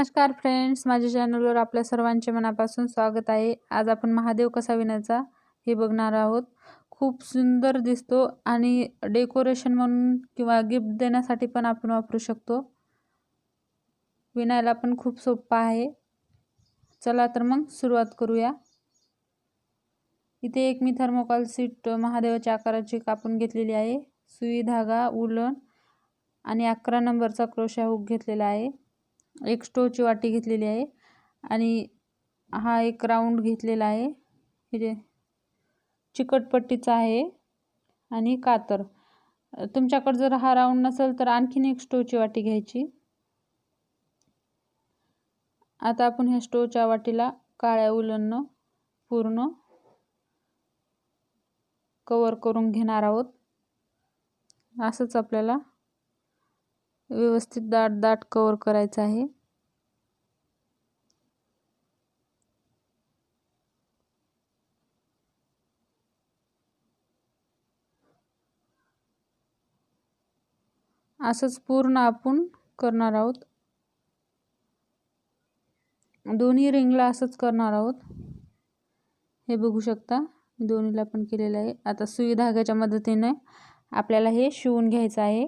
नमस्कार फ्रेंड्स, माझ्या चॅनलवर आपल्या सर्वांचे मनापासून स्वागत आहे। आज आपण महादेव कसा विणायचा हे बघणार आहोत। खूप सुंदर दिसतो आणि डेकोरेशन म्हणून किंवा गिफ्ट देण्यासाठी पण आपण वापरू शकतो। विणायला पण खूप सोपा आहे। चला तर मग सुरुवात करूया। इथे एक मी थर्मोकॉल शीट महादेवाच्या आकाराची कापून घेतलेली आहे। सुई, धागा, उलन आणि 11 नंबरचा क्रोशा हुक घेतलेला आहे। एक स्टोची वाटी घेतलेली आहे आणि हा एक राऊंड घेतलेला आहे। हे चिकटपट्टीचा आहे आणि कातर। तुमच्याकडे जर हा राऊंड नसेल तर आणखीन एक स्टोची वाटी घ्यायची। आता आपण ह्या स्टोच्या वाटीला काळ्या उलननं पूर्ण कव्हर करून घेणार आहोत। असंच आपल्याला व्यवस्थित दाट कव्हर करायचं आहे। असंच पूर्ण आपण करणार आहोत। दोन्ही रिंगला असंच करणार आहोत। हे बघू शकता, दोन्हीला पण केलेलं आहे। आता सुई धाग्याच्या मदतीने आपल्याला हे शिवून घ्यायचं आहे।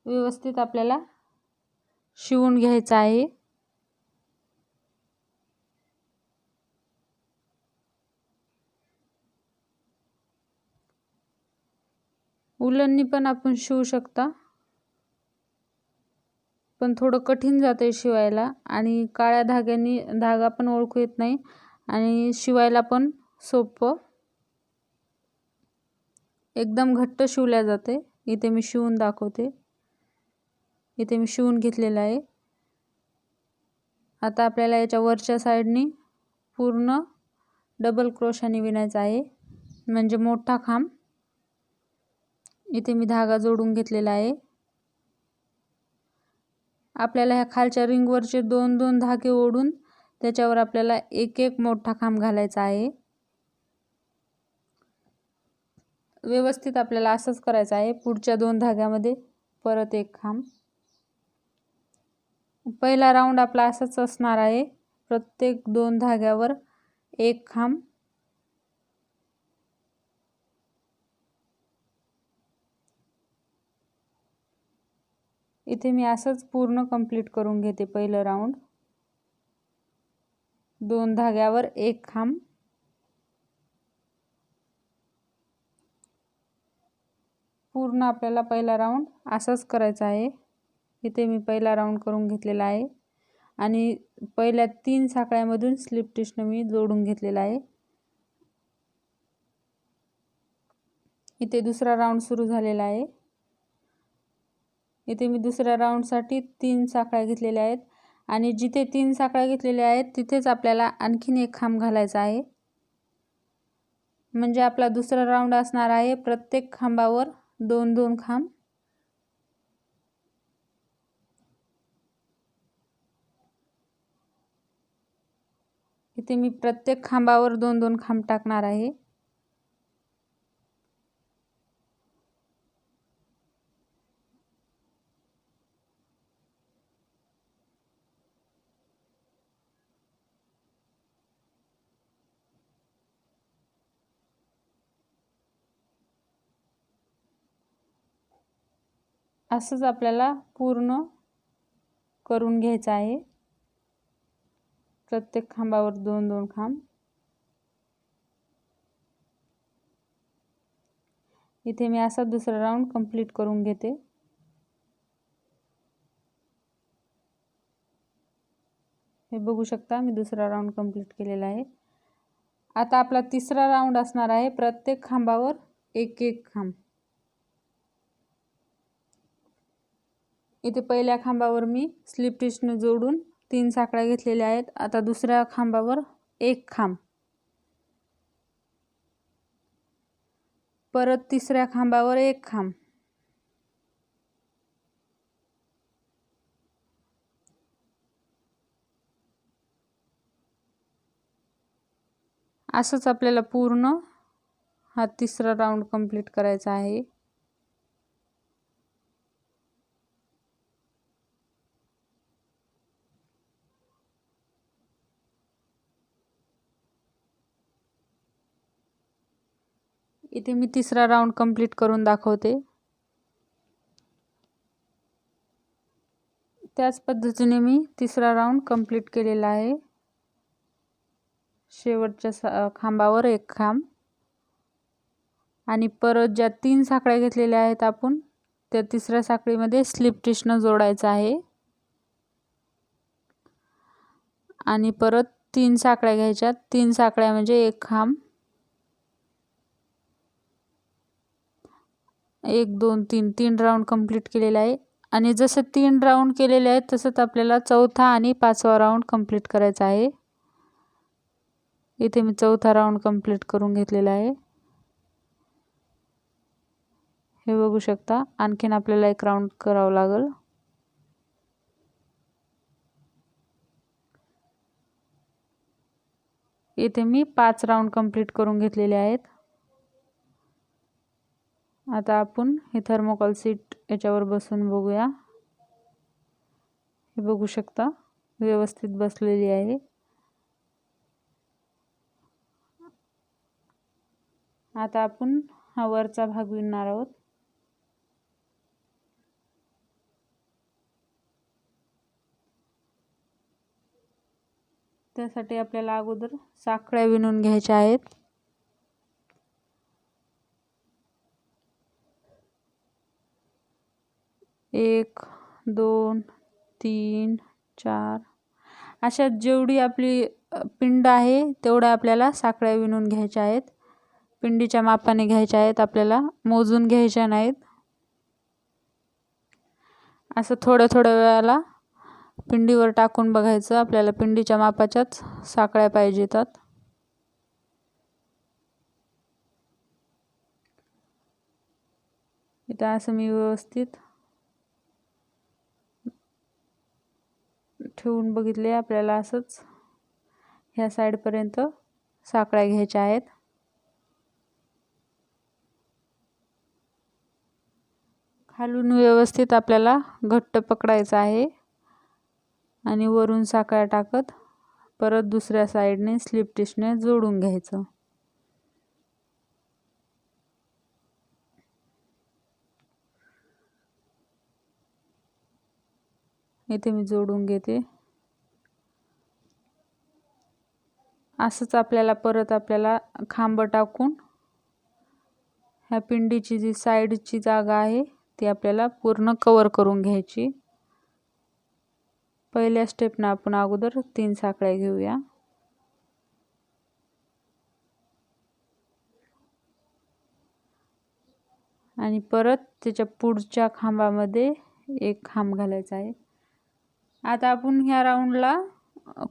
व्यवस्थित आपल्याला शिवून घ्यायचं आहे। उलननी पण आपण शिवू शकता, पण थोडं कठीण जाते शिवायला आणि काळ्या धाग्यानी धागा पण ओळखू येत नाही आणि शिवायला पण सोपं, एकदम घट्ट शिवल्या जाते। इथे मी शिवून दाखवते। इथे मी शिवून घेतलेला आहे। आता आपल्याला याच्या वरच्या साइडनी पूर्ण डबल क्रोशाने विणायचा आहे, म्हणजे मोठा खांब। इथे मी धागा जोडून घेतलेला आहे। आपल्याला ह्या खालच्या रिंगवरचे दोन दोन धागे ओढून त्याच्यावर आपल्याला एक एक मोठा खांब घालायचा आहे। व्यवस्थित आपल्याला असंच करायचं आहे। पुढच्या दोन धाग्यामध्ये परत एक खांब। पहिला राऊंड आपला असंच असणार आहे। प्रत्येक दोन धाग्यावर एक खांब। इथे मी असंच पूर्ण कंप्लीट करून घेते। पहिलं राऊंड, दोन धाग्यावर एक खांब। पूर्ण आपल्याला पहिला राऊंड असंच करायचा आहे। इथे मी पहिला राऊंड करून घेतलेला आहे आणि पहिल्या 3 साखळ्यामधून स्लिप स्टिचने मी जोडून घेतलेला आहे। इथे दुसरा राऊंड सुरू झालेला आहे। इथे मी दुसऱ्या राऊंडसाठी 3 साखळ्या घेतलेल्या आहेत आणि जिथे 3 साखळ्या घेतलेल्या आहेत तिथेच आपल्याला आणखीन एक खांब घालायचा आहे, म्हणजे आपला दुसरा राऊंड असणार आहे प्रत्येक खांबावर दोन दोन खांब। इथे मी प्रत्येक खांबावर दोन दोन खांब टाकणार आहे। असंच आपल्याला पूर्ण करून घ्यायचं आहे। प्रत्येक खांबावर दोन दोन खांब। इथे मी असा दुसरा राऊंड कंप्लीट करून घेते। हे बघू शकता, मी दुसरा राऊंड कंप्लीट केलेला आहे। आता आपला तिसरा राऊंड असणार आहे प्रत्येक खांबावर एक एक खांब। इथे पहिल्या खांबावर मी स्लिप स्टिचने जोडून 3 साखळ्या घेतलेल्या आहेत। आता दुसऱ्या खांबावर एक खांब, परत तिसऱ्या खांबावर एक खांब। असंच आपल्याला पूर्ण हा तिसरा राऊंड कंप्लीट करायचा आहे. इथे मी तिसरा राऊंड कंप्लीट करून दाखवते. त्याच पद्धतीने मी तिसरा राऊंड कंप्लीट केलेला आहे. शेवटच्या खांबावर एक खांब आणि परत ज्या 3 साखळ्या घेतलेल्या आहेत आपण त्या तिसऱ्या साखळीमध्ये स्लिप स्टिचनं जोडायचं आहे आणि परत 3 साखळ्या घ्यायच्या. 3 साखळ्या म्हणजे एक खांब, 1 2 3 3 राऊंड कंप्लीट केलेला आहे. आणि जसं 3 राऊंड केलेले आहेत तसंच आपल्याला चौथा आणि 5वा राऊंड कंप्लीट करायचा आहे. इथे मी चौथा राऊंड कंप्लीट करून घेतलेला आहे. हे बघू शकता. आणखीन आपल्याला एक राऊंड करावं लागेल. इथे मी 5 राऊंड कंप्लीट करून घेतलेले आहेत. आता आपण हे थर्मोकॉल सीट याच्यावर बसून बघूया. हे बघू शकता व्यवस्थित बसलेली आहे. आता आपण हा वरचा भाग विणणार आहोत. त्यासाठी आपल्याला अगोदर साखळ्या विणून घ्यायच्या आहेत. 1 2 3 4 अशा जेवढी आपली पिंड आहे तेवढ्या आपल्याला साखळ्या विणून घ्यायच्या आहेत. पिंडीच्या मापाने घ्यायच्या आहेत, आपल्याला मोजून घ्यायच्या नाहीत. असं थोड्या थोड्या वेळाला पिंडीवर टाकून बघायचं. आपल्याला पिंडीच्या मापाच्याच साखळ्या पाहिजेत. इथं असं मी व्यवस्थित ठेवून बघितले. आपल्याला असंच ह्या साईडपर्यंत साखळ्या घ्यायच्या आहेत. खालून व्यवस्थित आपल्याला घट्ट पकडायचं आहे आणि वरून साखळ्या टाकत परत दुसऱ्या साईडने स्लिप स्टिचने जोडून घ्यायचं. इथे मी जोडून घेते. असंच आपल्याला परत खांब टाकून ह्या पिंडीची जी साईडची जागा आहे ती आपल्याला पूर्ण कव्हर करून घ्यायची. पहिल्या स्टेपनं आपण अगोदर 3 साखळ्या घेऊया. आणि परत त्याच्या पुढच्या खांबामध्ये एक खांब घालायचा आहे. आता आपण ह्या राऊंडला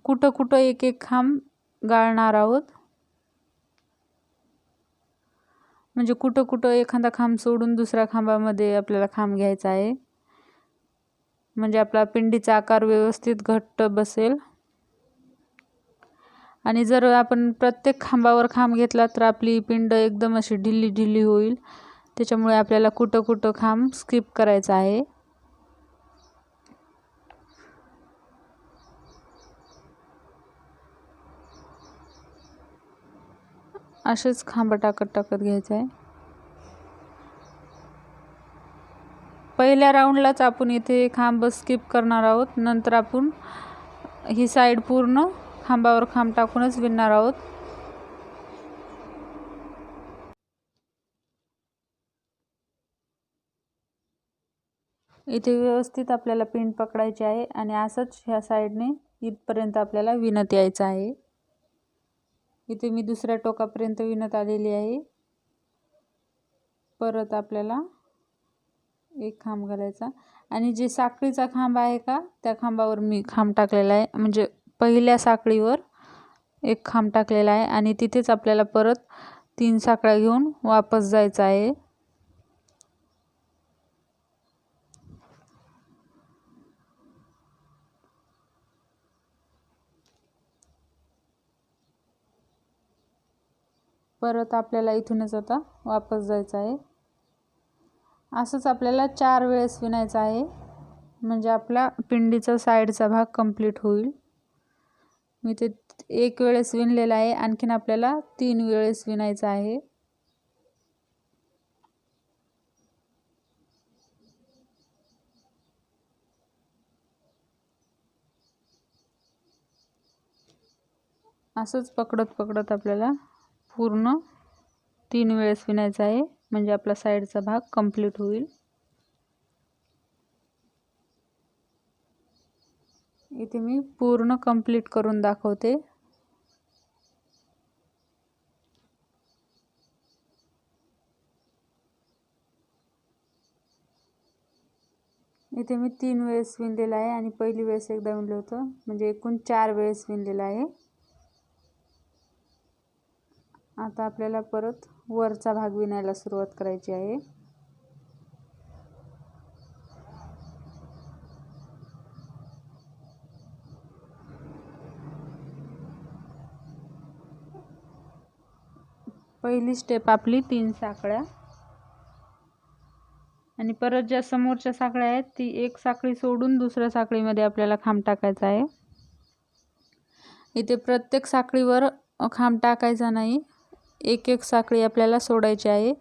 कुठं कुठं एक एक खांब गाळणार आहोत. म्हणजे कुठं कुठं एखादा खांब सोडून दुसऱ्या खांबामध्ये आपल्याला खांब घ्यायचा आहे. म्हणजे आपला पिंडीचा आकार व्यवस्थित घट्ट बसेल. आणि जर आपण प्रत्येक खांबावर खांब घेतला तर आपली पिंड एकदम अशी ढिल्ली ढिल्ली होईल. त्याच्यामुळे आपल्याला कुठं कुठं खांब स्किप करायचा आहे. असेच खांब टाकत टाकत घ्यायचं आहे. पहिल्या राऊंडलाच आपण इथे खांब स्किप करणार आहोत. नंतर आपण ही साईड पूर्ण खांबावर खांब टाकूनच विणणार आहोत. इथे व्यवस्थित आपल्याला पिन पकडायची आहे आणि असंच ह्या साईडने इथपर्यंत आपल्याला विणत यायचं आहे. इथे मी दुसऱ्या टोकापर्यंत विणत आलेली आहे. परत आपल्याला एक खांब घालायचा आणि जे साखळीचा खांब आहे का त्या खांबावर मी खांब टाकलेला आहे. म्हणजे पहिल्या साखळीवर एक खांब टाकलेला आहे आणि तिथेच आपल्याला परत 3 साखळ्या घेऊन वापस जायचं आहे. परत आपल्याला इथूनच आता वापस जायचं आहे. असंच आपल्याला 4 वेळेस विणायचं आहे, म्हणजे आपला पिंडीचा साईडचा भाग कंप्लीट होईल. मी ते 1 वेळेस विणलेला आहे, आणखीन आपल्याला 3 वेळेस विणायचं आहे. असंच पकडत आपल्याला पूर्ण 3 वेळेस विणायचं आहे, म्हणजे आपला साईडचा भाग कंप्लीट होईल. इथे मी पूर्ण कंप्लीट करून दाखवते. इथे मी 3 वेळेस विणलेला आहे आणि पहिली वेळेस एकदा विणलं होतं, म्हणजे एकूण 4 वेळेस विणलेला आहे. आता आपल्याला परत वरचा भाग विणायला सुरुवात करायची आहे. पहिली स्टेप आपली 3 साखळ्या, आणि परत ज्या समोरच्या साखळ्या आहेत ती एक साखळी सोडून दुसऱ्या साखळीमध्ये आपल्याला खांब टाकायचा आहे. इथे प्रत्येक साखळीवर खांब टाकायचा नाही, एक साखळी आपल्याला सोडायची आहे,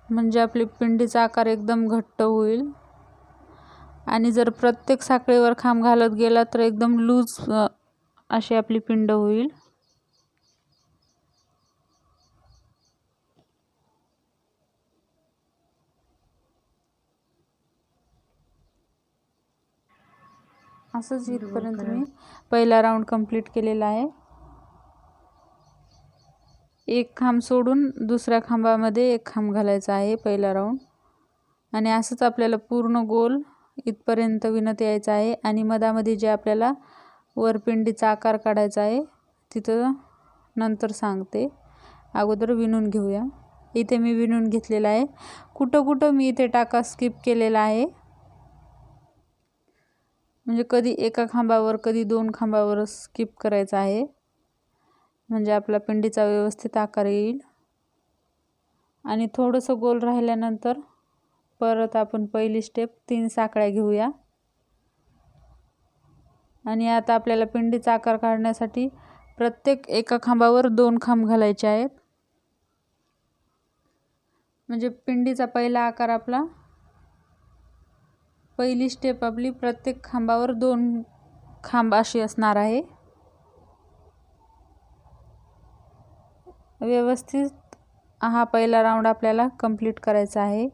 म्हणजे आपली पिंडीचा आकार एकदम घट्ट होईल. आणि जर प्रत्येक साखळीवर खांब घालत गेला तर एकदम लूज अशी आपली पिंड होईल. असंच इथपर्यंत मी पहिला राऊंड कंप्लीट केलेला आहे. एक खांब सोडून दुसऱ्या खांबामध्ये एक खांब घालायचा आहे पहिला राऊंड, आणि असंच आपल्याला पूर्ण गोल इथपर्यंत विणत यायचं आहे. आणि मधामध्ये जे आपल्याला वरपिंडीचा आकार काढायचा आहे तिथं नंतर सांगते, अगोदर विणून घेऊया. इथे मी विणून घेतलेला आहे. कुठं मी इथे टाका स्किप केलेला आहे, म्हणजे कधी एका खांबावर कधी 2 खांबावर स्किप करायचा आहे, म्हणजे आपला पिंडीचा व्यवस्थित आकार येईल. आणि थोडंसं गोल राहिल्यानंतर परत आपण पहिली स्टेप 3 साखळ्या घेऊया. आणि आता आपल्याला पिंडीचा आकार काढण्यासाठी प्रत्येक एका खांबावर 2 खांब घालायचे आहेत, म्हणजे पिंडीचा पहिला आकार आपला, पहिली स्टेप आपली प्रत्येक खांबावर 2 खांब अशी असणार आहे. व्यवस्थित हा पहिला राऊंड आपल्याला कंप्लीट करायचा आहे.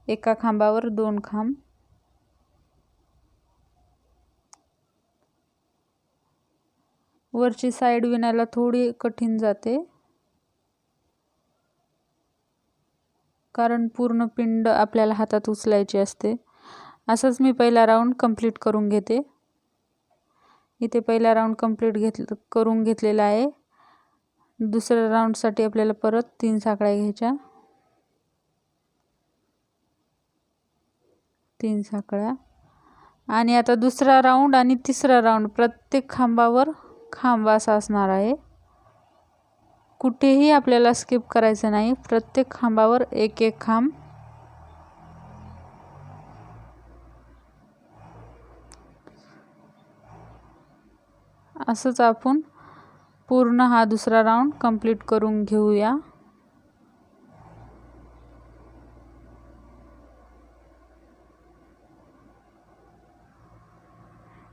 एका खांबावर 2 खांब. वरची साईड विणायला थोडी कठीण जाते, कारण पूर्ण पिंड आपल्याला हातात उचलायची असते. असंच मी पहिला राऊंड कंप्लीट करून घेते. इथे पहिला राऊंड कंप्लीट करून घेतलेला आहे. दुसऱ्या राऊंडसाठी आपल्याला परत 3 साखळ्या घ्यायच्या, 3 साखळ्या. आणि आता दुसरा राऊंड आणि तिसरा राऊंड प्रत्येक खांबावर खांब असा असणार आहे. कुठेही आपल्याला स्किप करायचं नाही, प्रत्येक खांबावर एक खांब. असंच आपण पूर्ण हा दुसरा राऊंड कंप्लीट करून घेऊया.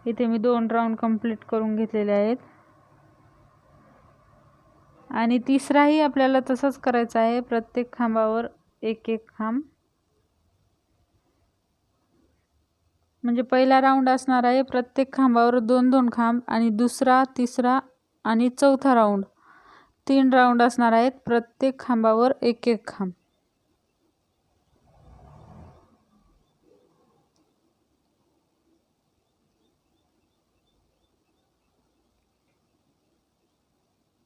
इथे मी 2 राऊंड कंप्लीट करून घेतलेले आहेत, आणि तिसराही आपल्याला तसंच करायचं आहे, प्रत्येक खांबावर एक खांब. म्हणजे पहिला राऊंड असणार आहे प्रत्येक खांबावर 2-2 खांब, आणि दुसरा, तिसरा आणि चौथा राऊंड 3 राऊंड असणार आहेत, प्रत्येक खांबावर एक खांब.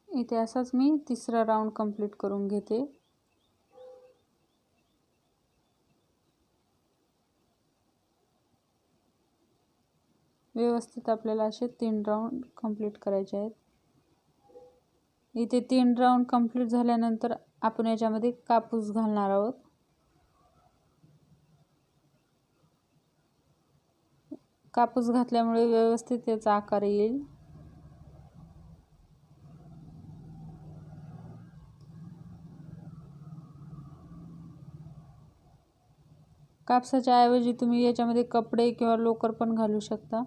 इथे असाच मी तिसरा राऊंड कंप्लीट करून घेते. व्यवस्थित आपल्याला असे 3 राऊंड कंप्लीट करायचे आहेत. इथे 3 राऊंड कंप्लीट झाल्यानंतर आपण याच्यामध्ये कापूस घालणार आहोत. कापूस घातल्यामुळे व्यवस्थित याचा आकार येईल. कापसाच्या ऐवजी तुम्ही याच्यामध्ये कपडे किंवा लोकर पण घालू शकता.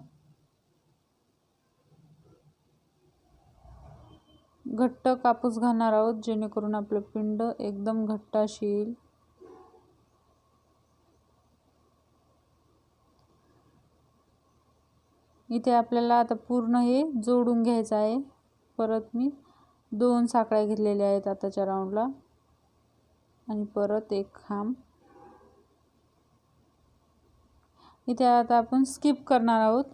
घट्ट कापूस घालणार आहोत जेणेकरून आपलं पिंड एकदम घट्ट अशी येईल. इथे आपल्याला आता पूर्ण हे जोडून घ्यायचं आहे. परत मी 2 साखळ्या घेतलेल्या आहेत आताच्या राऊंडला आणि परत एक खांब. इथे आता आपण स्किप करणार आहोत.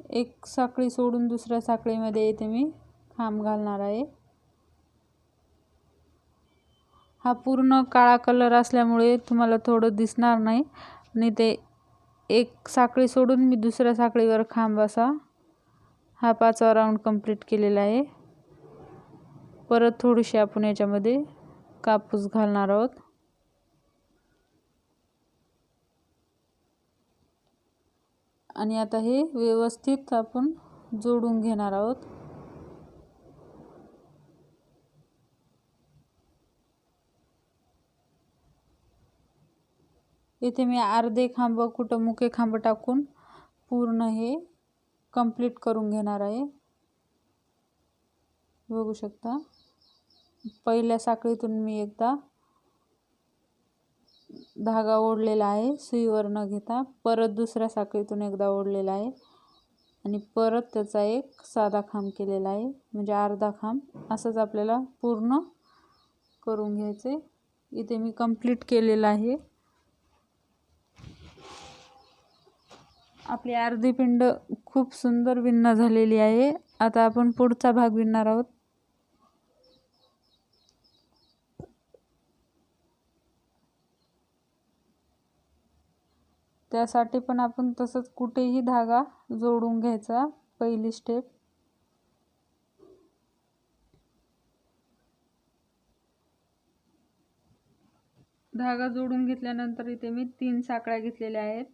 एक साखळी सोडून दुसऱ्या साखळीमध्ये इथे मी खांब घालणार आहे. हा पूर्ण काळा कलर असल्यामुळे तुम्हाला थोडं दिसणार नाही आणि ते एक साखळी सोडून मी दुसऱ्या साखळीवर खांब असा हा 5वा राऊंड कंप्लीट केलेला आहे. परत थोडीशी आपण याच्यामध्ये कापूस घालणार आहोत. आणि आता हे व्यवस्थित आपण जोडून घेणार आहोत. इथे मी अर्धे खांब कुठं मुके खांब टाकून पूर्ण हे कंप्लीट करून घेणार आहे. बघू शकता पहिल्या साखळीतून मी एकदा धागा ओढलेला आहे सुईवर न घेता. परत दुसऱ्या साखळीतून एकदा ओढलेला आहे आणि परत त्याचा एक साधा खांब केलेला आहे, म्हणजे अर्धा खांब. असंच आपल्याला पूर्ण करून घ्यायचे. इथे मी कंप्लीट केलेलं आहे. आपली अर्धी पिंड खूप सुंदर विणणं झालेली आहे. आता आपण पुढचा भाग विणणार आहोत. त्यासाठी पण आपण तसंच कुठेही धागा जोडून घ्यायचा. पहिली स्टेप. धागा जोडून घेतल्यानंतर इथे मी 3 साखळ्या घेतलेल्या आहेत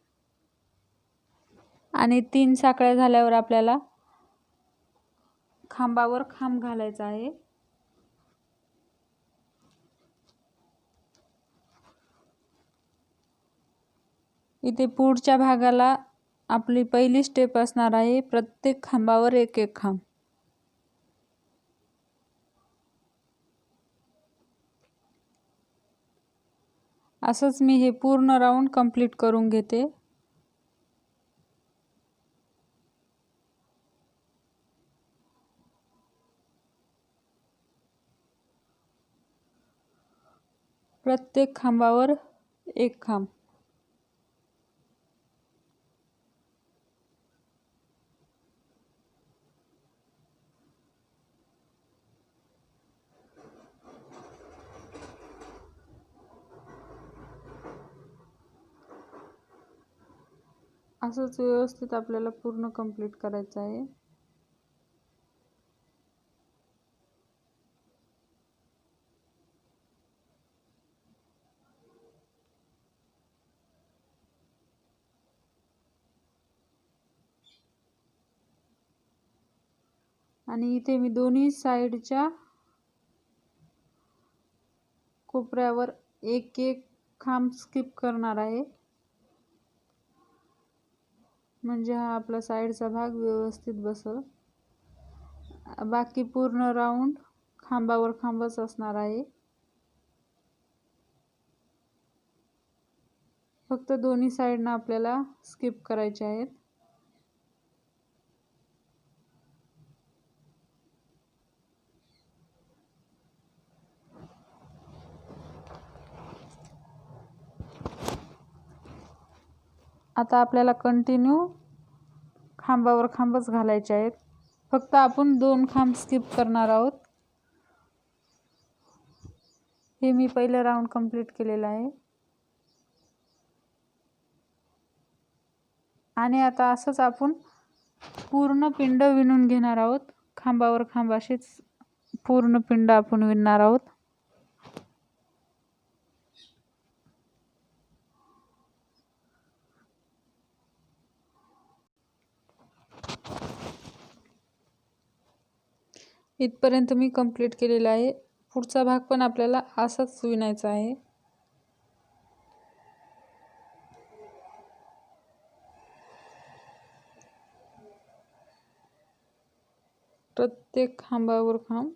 आणि 3 साखळ्या झाल्यावर आपल्याला खांबावर खांब घालायचा आहे. इथे पुढच्या भागाला आपली पहिली स्टेप असणार आहे प्रत्येक खांबावर एक एक खांब. असंच मी हे पूर्ण राऊंड कंप्लीट करून घेते. प्रत्येक खांबावर एक खांब. असंच व्यवस्थित आपल्याला पूर्ण कंप्लीट करायचं आहे. आणि इथे मी दोन्ही साइडच्या कोपऱ्यावर एक एक खांब स्किप करणार आहे, म्हणजे हा आपला साइडचा भाग व्यवस्थित बसेल. बाकी पूर्ण राऊंड खांबावर खांबच असणार आहे. फक्त दोन्ही साइडना आपल्याला स्किप करायचे आहेत. आता आपल्याला कंटिन्यू खांबावर खांबच घालायचे आहेत. फक्त आपण 2 खांब स्किप करणार आहोत. हे मी पहिलं राऊंड कंप्लीट केलेलं आहे. आणि आता असंच आपण पूर्ण पिंड विणून घेणार आहोत. खांबावर खांब असेच पूर्ण पिंड आपण विणणार आहोत. इथपर्यंत मी कंप्लीट केलेला आहे. पुढचा भाग पण आपल्याला असाच विणायचा आहे. प्रत्येक खांबावर खांब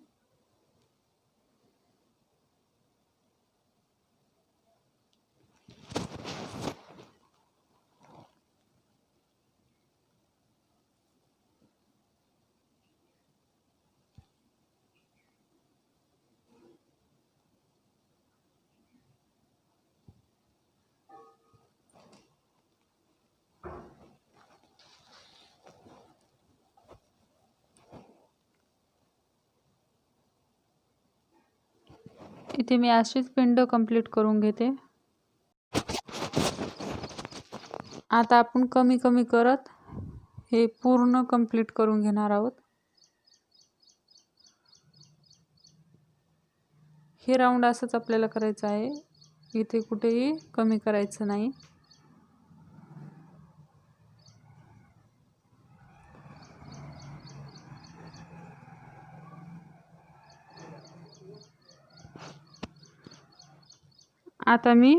इथे मी अशीच पिंड कंप्लीट करून घेते. आता आपण कमी कमी करत हे पूर्ण कंप्लीट करून घेणार आहोत. हे राऊंड असंच आपल्याला करायचं आहे. इथे कुठेही कमी करायचं नाही. आता मी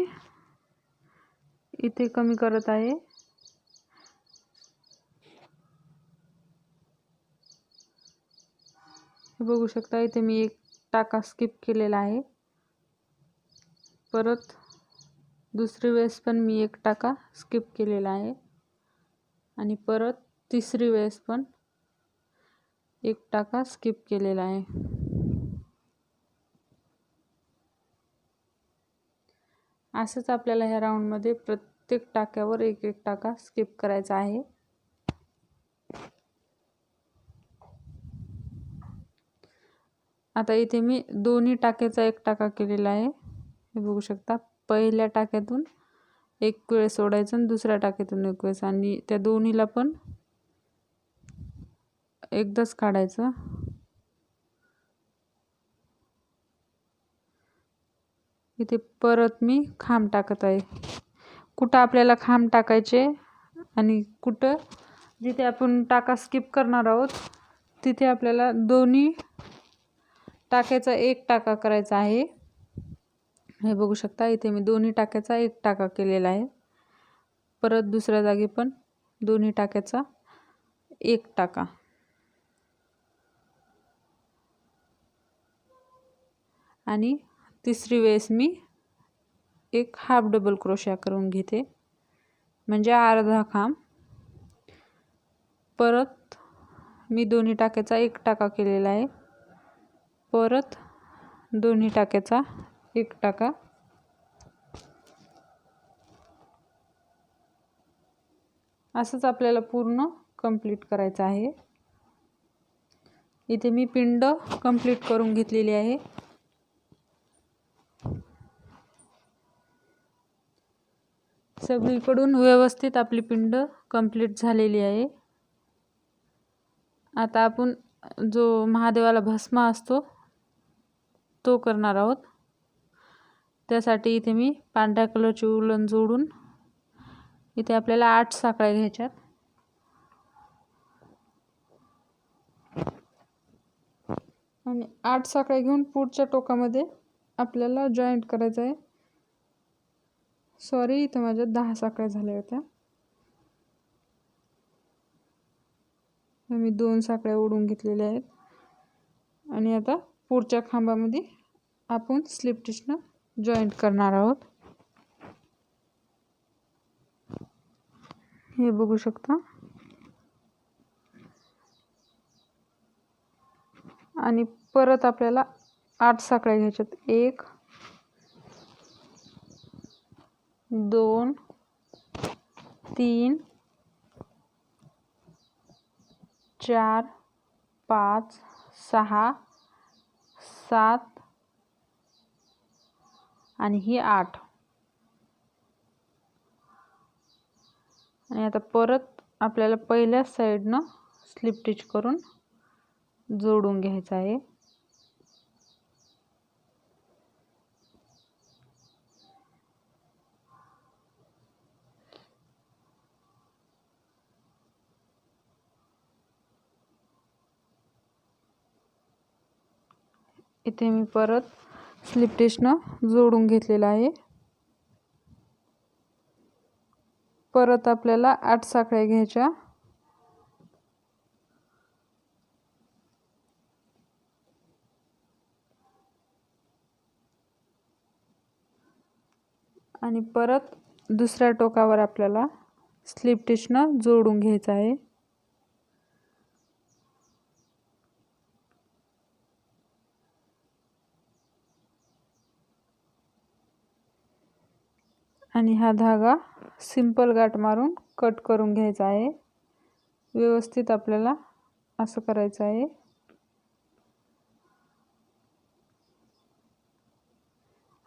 इथे कमी करत आहे. बघू शकता इथे मी एक टाका स्किप केलेला आहे. परत दुसरी वेळेस पण मी एक टाका स्किप केलेला आहे आणि परत तिसरी वेळेस पण एक टाका स्किप केलेला आहे. असंच आपल्याला ह्या राऊंड मध्ये प्रत्येक टाक्यावर एक एक टाका स्किप करायचा आहे. आता इथे मी दोन्ही टाक्याचा एक टाका केलेला आहे. हे बघू शकता. पहिल्या टाक्यातून एक वेळ सोडायचं आणि दुसऱ्या टाक्यातून एक वेळ आणि त्या दोन्हीला पण एकदाच काढायचं. इथे परत मी खांब टाकत आहे. कुठं आपल्याला खांब टाकायचे आणि कुठं जिथे आपण टाका स्किप करणार आहोत तिथे आपल्याला दोन्ही टाक्याचा एक टाका करायचा आहे. हे बघू शकता इथे मी दोन्ही टाक्याचा एक टाका केलेला आहे. परत दुसऱ्या जागी पण दोन्ही टाक्याचा एक टाका आणि तिसरी वेळेस मी एक हाफ डबल क्रोशा करून घेते म्हणजे अर्धा खांब. परत मी दोन्ही टाक्याचा एक टाका केलेला आहे. परत दोन्ही टाक्याचा एक टाका असंच आपल्याला पूर्ण कंप्लीट करायचं आहे. इथे मी पिंड कंप्लीट करून घेतलेली आहे. सगळीकडून व्यवस्थित आपली पिंड कंप्लीट झालेली आहे. आता आपण जो महादेवाला भस्म असतो तो करणार आहोत. त्यासाठी इथे मी पांढऱ्या कलरची उलन जोडून इथे आपल्याला 8 साखळ्या घ्यायच्यात. आणि 8 साखळ्या घेऊन पुढच्या टोकामध्ये आपल्याला जॉईंट करायचं आहे. सॉरी इथे माझ्या 10 साखळ्या झाल्या होत्या. मी 2 साखळ्या ओढून घेतलेल्या आहेत आणि आता पुढच्या खांबामध्ये आपण स्लिप स्टिचनं जॉईंट करणार आहोत. हे बघू शकता. आणि परत आपल्याला 8 साखळ्या घ्यायच्यात. 1 2 3 4 5 6 7 आणि ही 8. आणि आता परत आपल्याला पहिल्या साइडनं स्लिप स्टिच करून जोडून घ्यायचं आहे। इथे मी परत स्लिप स्टिचनं जोडून घेतलेलं आहे। परत आपल्याला 8 साखळ्या घ्यायच्या। आणि परत दुसऱ्या टोकावर आपल्याला स्लिप स्टिचनं जोडून घ्यायचं आहे। आणि हा धागा सिंपल गाठ मारून कट करून घ्यायचा आहे। व्यवस्थित आपल्याला असं करायचं आहे।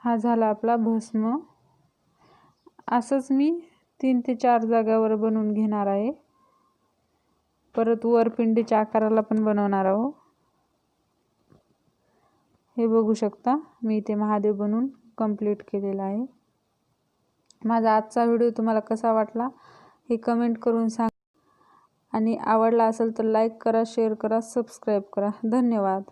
हा झाला आपला भस्म। असंच मी 3 ते 4 जागावर बनवून घेणार आहे। परत वर पिंडीच्या आकाराला पण बनवणार आहोत। हे बघू शकता मी इथे महादेव बनवून कंप्लीट केलेला आहे। माझा आजचा व्हिडिओ तुम्हाला कसा वाटला हे कमेंट करून सांगा आणि आवडला असेल तर लाईक करा, शेअर करा, सबस्क्राईब करा। धन्यवाद।